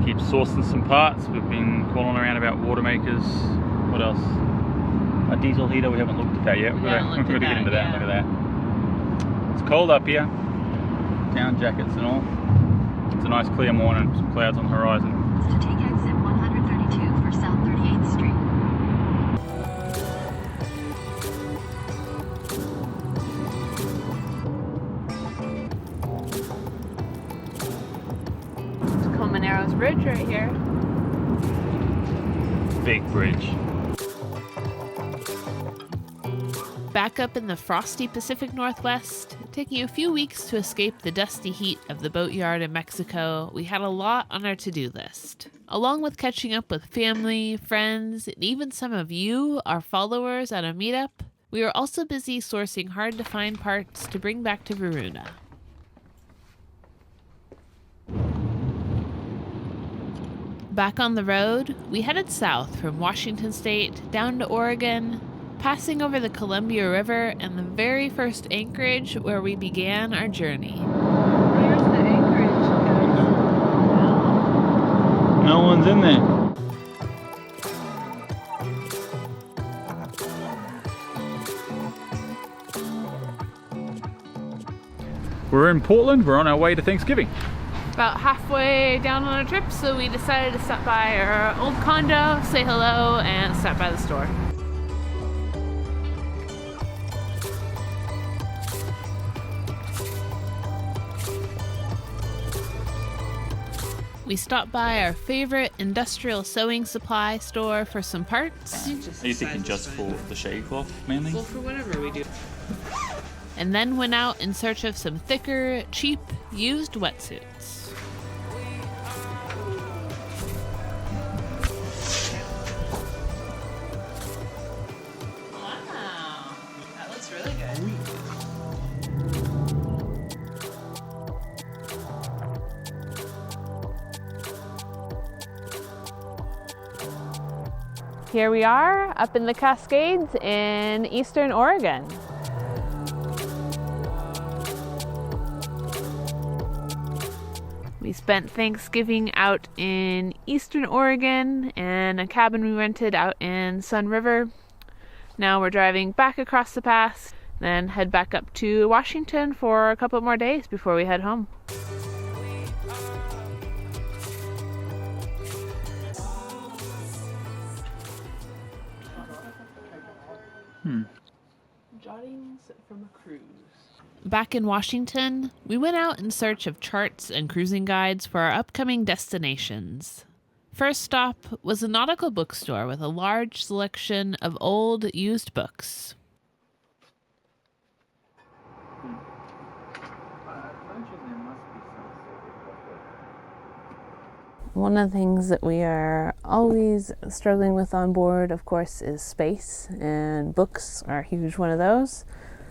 Keep sourcing some parts. We've been calling around about water makers. What else? A diesel heater we haven't looked at that yet. We've got to get into that. Look at that. It's cold up here. Down jackets and all. It's a nice clear morning. Some clouds on the horizon. To take exit 132 for South 38th Street. Narrows Bridge right here. Big bridge. Back up in the frosty Pacific Northwest, taking a few weeks to escape the dusty heat of the boatyard in Mexico, we had a lot on our to-do list. Along with catching up with family, friends, and even some of you, our followers, at a meetup, we were also busy sourcing hard-to-find parts to bring back to Viruna. Back on the road, we headed south from Washington State down to Oregon, passing over the Columbia River and the very first anchorage where we began our journey. Where's the anchorage, guys? No one's in there. We're in Portland. We're on our way to Thanksgiving. About halfway down on our trip, so we decided to stop by our old condo, say hello, and stop by the store. We stopped by our favorite industrial sewing supply store for some parts. Are you thinking just for the shade cloth, mainly? Well, for whatever we do. And then went out in search of some thicker, cheap, used wetsuits. Wow, that looks really good. Here we are, up in the Cascades in eastern Oregon. We spent Thanksgiving out in eastern Oregon and a cabin we rented out in Sun River. Now we're driving back across the pass, then head back up to Washington for a couple more days before we head home. Jottings from a cruise. Back in Washington, we went out in search of charts and cruising guides for our upcoming destinations. First stop was a nautical bookstore with a large selection of old, used books. One of the things that we are always struggling with on board, of course, is space, and books are a huge one of those.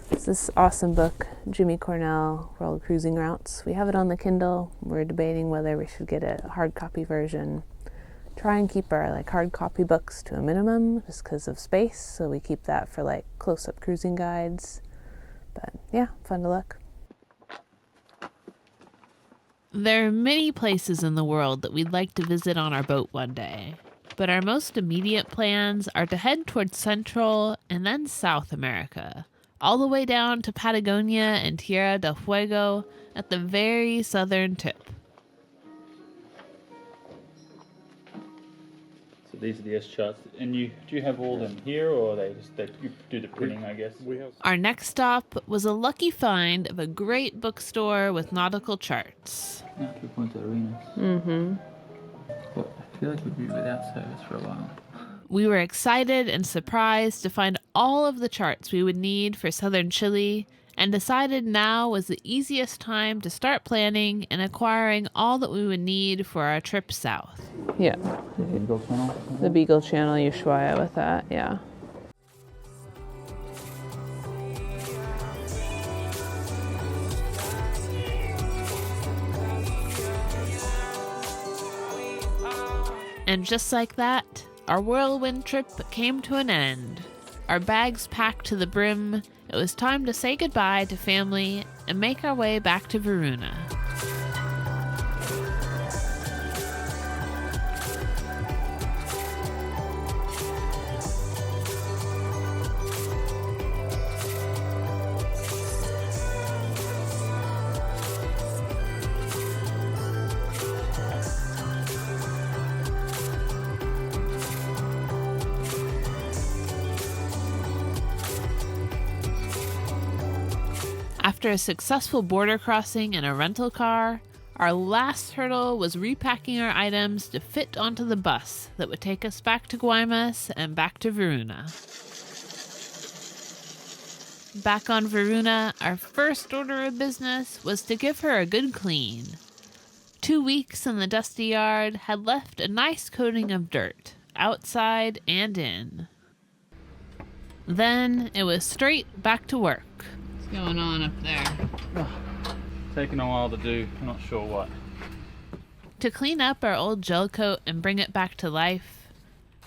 It's this awesome book, Jimmy Cornell, World Cruising Routes. We have it on the Kindle. We're debating whether we should get a hard copy version. Try and keep our hard copy books to a minimum just because of space, so we keep that for close-up cruising guides. But yeah, fun to look. There are many places in the world that we'd like to visit on our boat one day, but our most immediate plans are to head towards Central and then South America, all the way down to Patagonia and Tierra del Fuego at the very southern tip. So these are the S charts, and do you have all them here, or you do the printing, I guess? Our next stop was a lucky find of a great bookstore with nautical charts. Two Punta Arenas. Mm-hmm. But I feel like we'd be without service for a while. We were excited and surprised to find all of the charts we would need for southern Chile, and decided now was the easiest time to start planning and acquiring all that we would need for our trip south. Yeah. The Beagle Channel? The Beagle Channel, Ushuaia with that, yeah. And just like that, our whirlwind trip came to an end. Our bags packed to the brim, it was time to say goodbye to family and make our way back to Viruna. After a successful border crossing in a rental car, our last hurdle was repacking our items to fit onto the bus that would take us back to Guaymas and back to Varuna. Back on Varuna, our first order of business was to give her a good clean. 2 weeks in the dusty yard had left a nice coating of dirt, outside and in. Then it was straight back to work. What's going on up there? Taking a while to do, I'm not sure what. To clean up our old gel coat and bring it back to life,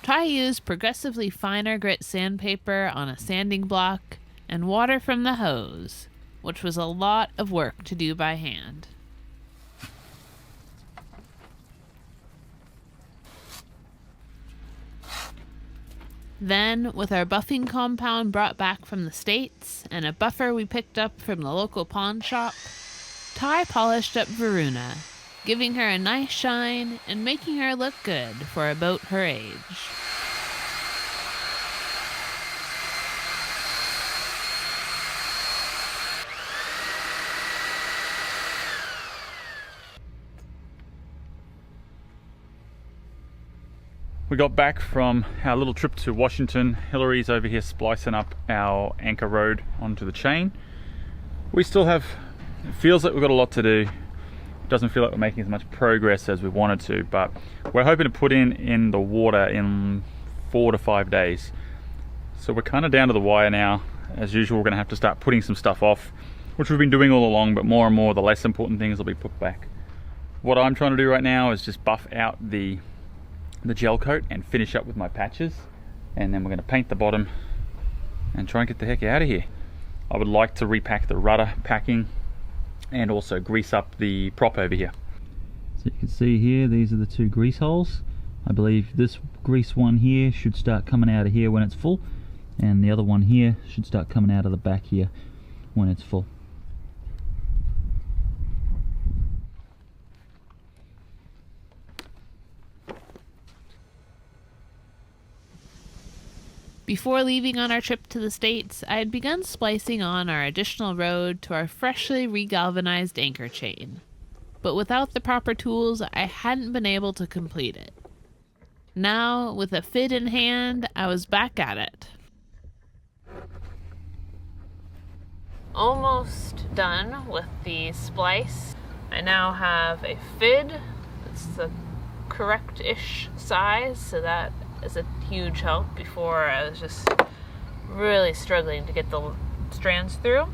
Ty used progressively finer grit sandpaper on a sanding block and water from the hose, which was a lot of work to do by hand. Then, with our buffing compound brought back from the States and a buffer we picked up from the local pawn shop, Ty polished up Varuna, giving her a nice shine and making her look good for a boat her age. We got back from our little trip to Washington. Hillary's over here splicing up our anchor rod onto the chain. We still have, it feels like we've got a lot to do. It doesn't feel like we're making as much progress as we wanted to, but we're hoping to put in the water in 4 to 5 days. So we're kind of down to the wire now. As usual, we're gonna have to start putting some stuff off, which we've been doing all along, but more and more the less important things will be put back. What I'm trying to do right now is just buff out the gel coat and finish up with my patches, and then we're going to paint the bottom and try and get the heck out of here. I would like to repack the rudder packing and also grease up the prop over here. So you can see here, these are the 2 grease holes. I believe this grease one here should start coming out of here when it's full, and the other one here should start coming out of the back here when it's full. Before leaving on our trip to the States, I had begun splicing on our additional rod to our freshly regalvanized anchor chain. But without the proper tools, I hadn't been able to complete it. Now, with a fit in hand, I was back at it. Almost done with the splice. I now have a fid. It's the correct-ish size, so that is a huge help. Before I was just really struggling to get the strands through,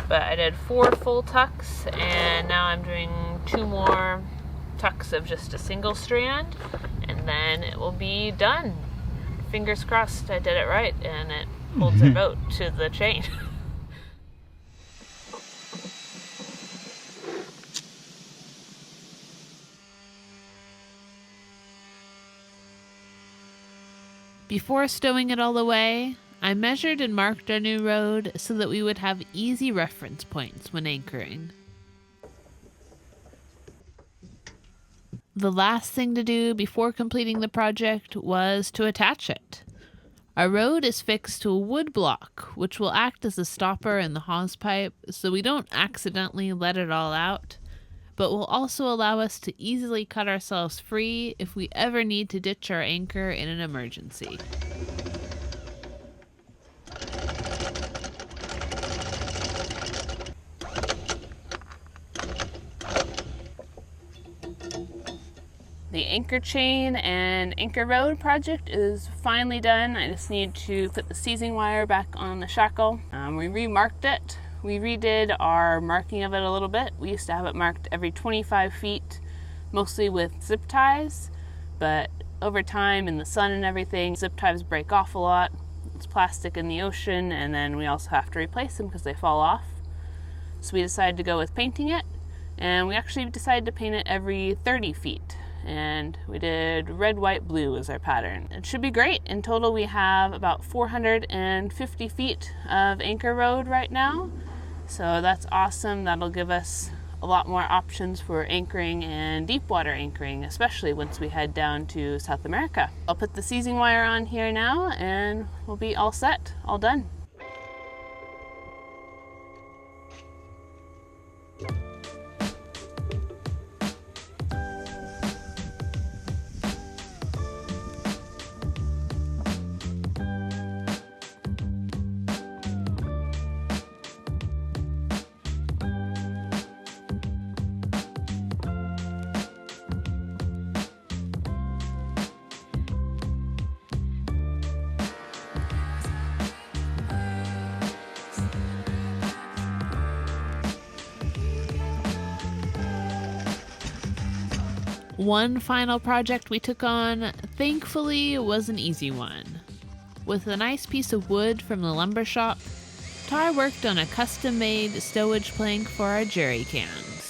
but I did 4 full tucks, and now I'm doing 2 more tucks of just a single strand, and then it will be done. Fingers crossed I did it right and it holds our boat to the chain. Before stowing it all away, I measured and marked our new road so that we would have easy reference points when anchoring. The last thing to do before completing the project was to attach it. Our road is fixed to a wood block, which will act as a stopper in the hawse pipe so we don't accidentally let it all out, but will also allow us to easily cut ourselves free if we ever need to ditch our anchor in an emergency. The anchor chain and anchor rod project is finally done. I just need to put the seizing wire back on the shackle. We remarked it. We redid our marking of it a little bit. We used to have it marked every 25 feet, mostly with zip ties, but over time in the sun and everything, zip ties break off a lot. It's plastic in the ocean, and then we also have to replace them because they fall off. So we decided to go with painting it, and we actually decided to paint it every 30 feet. And we did red, white, blue as our pattern. It should be great. In total, we have about 450 feet of anchor rod right now. So that's awesome. That'll give us a lot more options for anchoring and deep water anchoring, especially once we head down to South America. I'll put the seizing wire on here now and we'll be all set, all done. One final project we took on, thankfully, was an easy one. With a nice piece of wood from the lumber shop, Ty worked on a custom-made stowage plank for our jerry cans.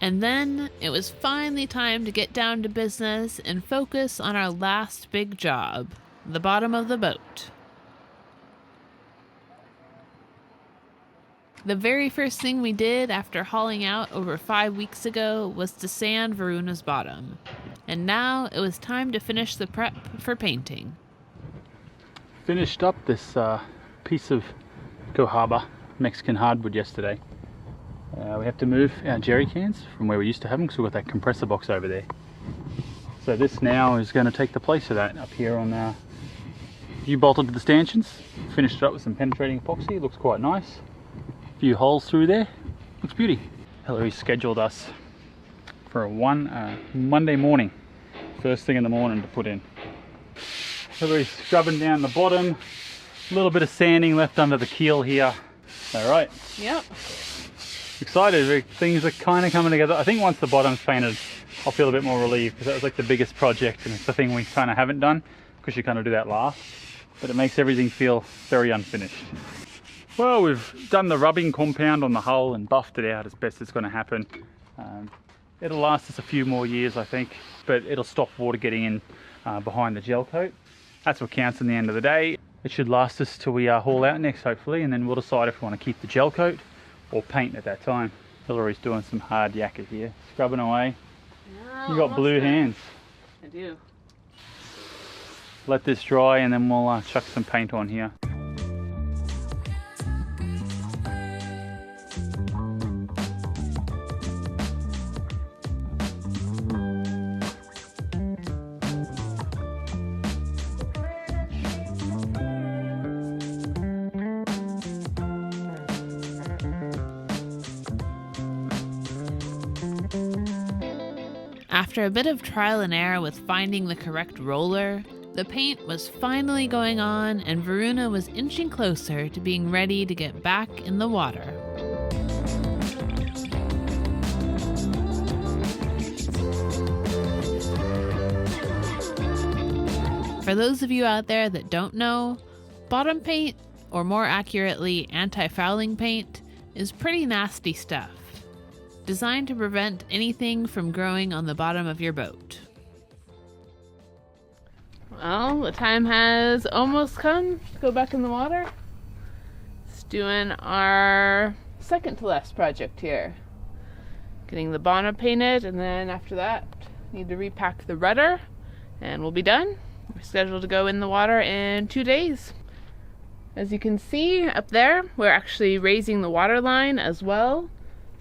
And then it was finally time to get down to business and focus on our last big job, the bottom of the boat. The very first thing we did after hauling out over 5 weeks ago was to sand Varuna's bottom. And now it was time to finish the prep for painting. Finished up this piece of Cohaba Mexican hardwood yesterday. We have to move our jerry cans from where we used to have them because we've got that compressor box over there. So this now is going to take the place of that up here on you bolted to the stanchions. Finished it up with some penetrating epoxy. Looks quite nice. A few holes through there. Looks beauty. Hillary scheduled us for a Monday morning. First thing in the morning to put in. Hillary's scrubbing down the bottom. A little bit of sanding left under the keel here. Alright. Yep. Excited, things are kind of coming together. I think once the bottom's painted, I'll feel a bit more relieved because that was like the biggest project and it's the thing we kind of haven't done because you kind of do that last. But it makes everything feel very unfinished. Well, we've done the rubbing compound on the hull and buffed it out as best it's going to happen. It'll last us a few more years, I think, but it'll stop water getting in behind the gel coat. That's what counts in the end of the day. It should last us till we haul out next, hopefully, and then we'll decide if we want to keep the gel coat or paint at that time. Hillary's doing some hard yakka here, scrubbing away. Yeah, You got blue hands. I do. Let this dry and then we'll chuck some paint on here. After a bit of trial and error with finding the correct roller, the paint was finally going on and Varuna was inching closer to being ready to get back in the water. For those of you out there that don't know, bottom paint, or more accurately anti-fouling paint, is pretty nasty stuff, designed to prevent anything from growing on the bottom of your boat. Well, the time has almost come to go back in the water. It's doing our second to last project here. Getting the bonnet painted, and then after that, need to repack the rudder, and we'll be done. We're scheduled to go in the water in 2 days. As you can see up there, we're actually raising the water line as well.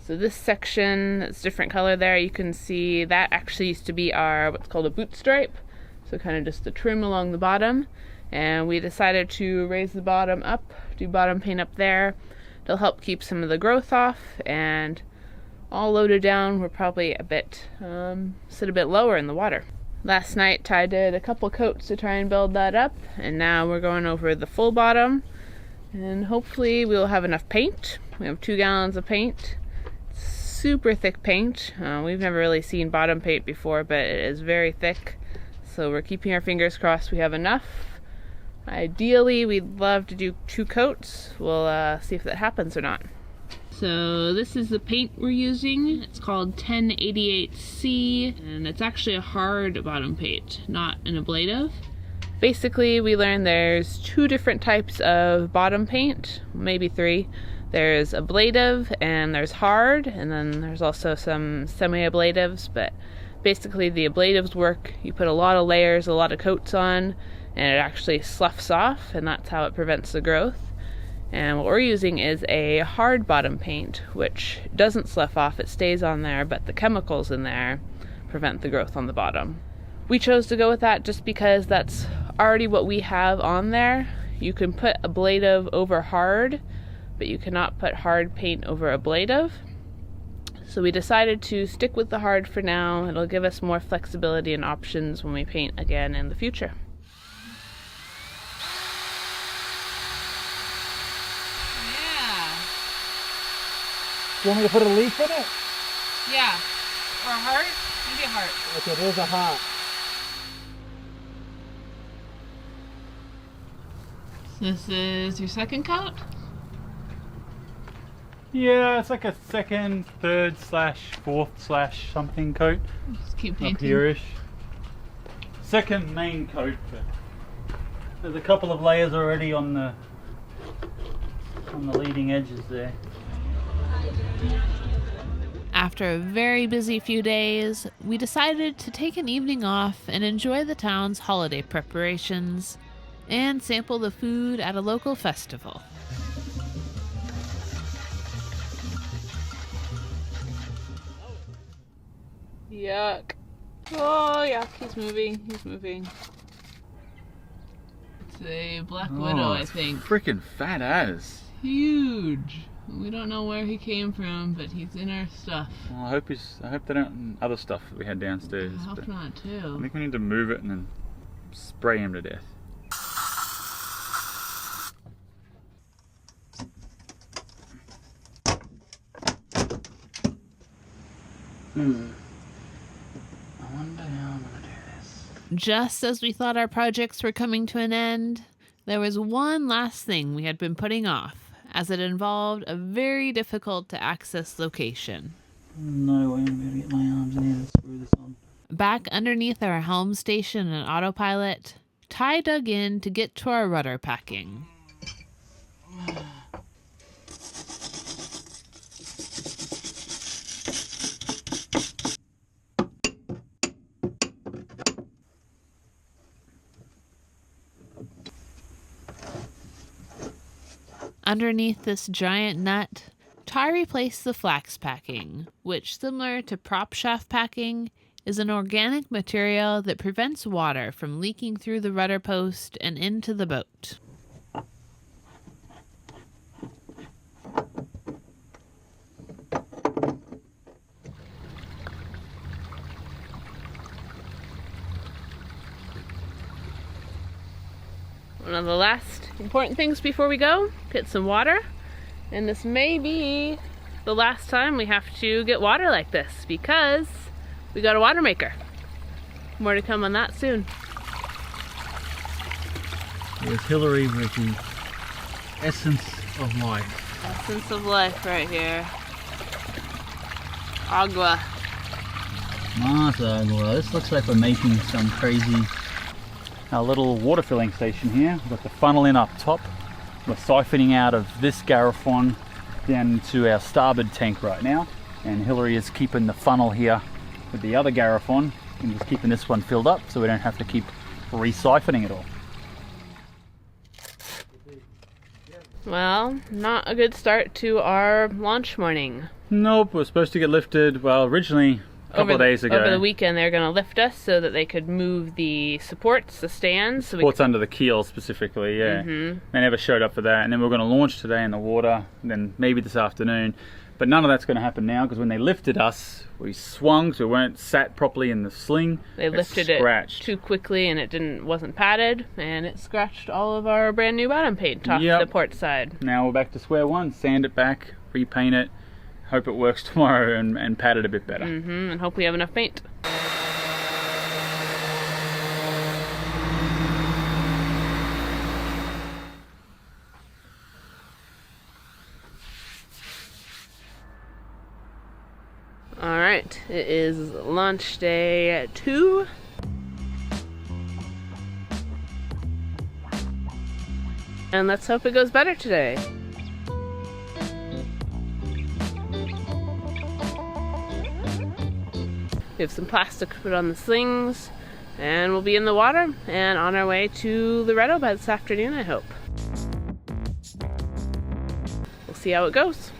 So this section, it's different color there, you can see that actually used to be our what's called a boot stripe. So kind of just the trim along the bottom. And we decided to raise the bottom up, do bottom paint up there. It'll help keep some of the growth off, and all loaded down, we're probably sit a bit lower in the water. Last night Ty did a couple coats to try and build that up, and now we're going over the full bottom, and hopefully we'll have enough paint. We have 2 gallons of paint. Super thick paint. We've never really seen bottom paint before, but it is very thick, so we're keeping our fingers crossed we have enough. Ideally we'd love to do 2 coats. We'll see if that happens or not. So this is the paint we're using. It's called 1088C, and it's actually a hard bottom paint, not an ablative. Basically we learned there's 2 different types of bottom paint, maybe 3. There's ablative and there's hard, and then there's also some semi-ablatives, but basically the ablatives work, you put a lot of layers, a lot of coats on, and it actually sloughs off, and that's how it prevents the growth. And what we're using is a hard bottom paint, which doesn't slough off, it stays on there, but the chemicals in there prevent the growth on the bottom. We chose to go with that just because that's already what we have on there. You can put ablative over hard, but you cannot put hard paint over ablative. So we decided to stick with the hard for now. It'll give us more flexibility and options when we paint again in the future. Yeah. Do you want me to put a leaf in it? Yeah. Or a heart? Maybe a heart. Okay, there's a heart. This is your second coat? Yeah, it's like a second, third / fourth / something coat. Just keep Up painting. here-ish. Second main coat, but there's a couple of layers already on the leading edges there. After a very busy few days, we decided to take an evening off and enjoy the town's holiday preparations and sample the food at a local festival. Yuck. Oh, yuck. He's moving. It's a black widow, I think. Freaking fat ass. Huge. We don't know where he came from, but he's in our stuff. Well, I hope they don't other stuff that we had downstairs. I hope but not, too. I think we need to move it and then spray him to death. I wonder how I'm gonna do this. Just as we thought our projects were coming to an end, there was one last thing we had been putting off, as it involved a very difficult to access location. No way I'm gonna get my arms in here to screw this on. Back underneath our helm station and autopilot, Ty dug in to get to our rudder packing. Underneath this giant nut, Ty replaced the flax packing, which, similar to prop shaft packing, is an organic material that prevents water from leaking through the rudder post and into the boat. One of the last important things before we go, get some water. And this may be the last time we have to get water like this because we got a water maker. More to come on that soon. There's Hillary with the essence of life. Essence of life right here. Agua. Masa agua. This looks like we're making some crazy... Our little water filling station here. We've got the funnel in up top. We're siphoning out of this garrafon down to our starboard tank right now. And Hillary is keeping the funnel here with the other garrafon and just keeping this one filled up so we don't have to keep re-siphoning it all. Well, not a good start to our launch morning. Nope, we're supposed to get lifted, well, originally a couple of days ago. Over the weekend, they were going to lift us so that they could move the supports, the stands. So Supports under the keel specifically, yeah. Mm-hmm. They never showed up for that. And then we're going to launch today in the water, and then maybe this afternoon. But none of that's going to happen now because when they lifted us, we swung, so we weren't sat properly in the sling. They lifted it too quickly and it wasn't padded, and it scratched all of our brand new bottom paint off the port side. Now we're back to square one, sand it back, repaint it, hope it works tomorrow and pad it a bit better. Mm-hmm, and hope we have enough paint. Alright, it is launch day 2. And let's hope it goes better today. We have some plastic to put on the slings, and we'll be in the water and on our way to Loretto by this afternoon, I hope. We'll see how it goes.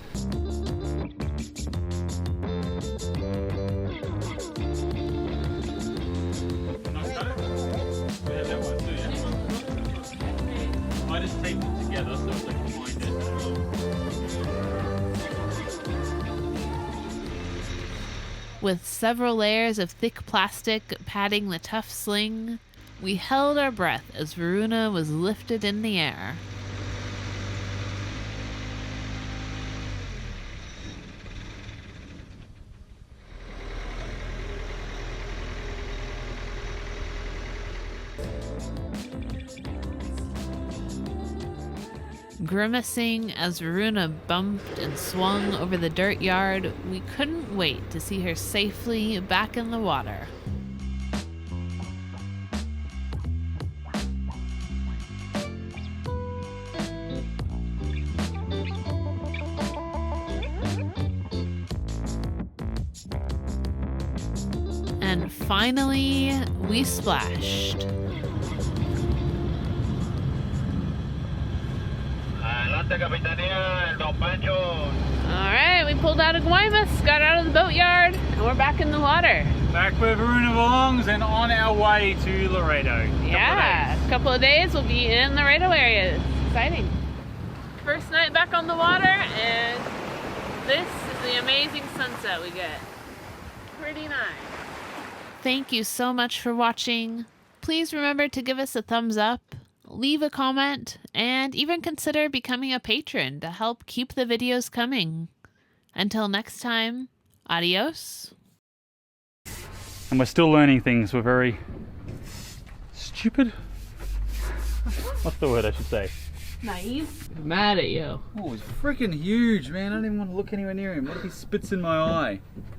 I just taped it together so it's like behind it. With several layers of thick plastic padding the tough sling, we held our breath as Varuna was lifted in the air. Grimacing as Varuna bumped and swung over the dirt yard, we couldn't wait to see her safely back in the water. And finally, we splashed. Alright, we pulled out of Guaymas, got out of the boatyard, and we're back in the water. Back where Varuna belongs and on our way to Laredo. Yeah, a couple of days we'll be in the Laredo area. It's exciting. First night back on the water, and this is the amazing sunset we get. Pretty nice. Thank you so much for watching. Please remember to give us a thumbs up, leave a comment, and even consider becoming a patron to help keep the videos coming. Until next time, adios. And we're still learning things. We're very stupid. What's the word I should say? Naive? I'm mad at you. Oh, he's freaking huge, man. I don't even want to look anywhere near him. What if he spits in my eye?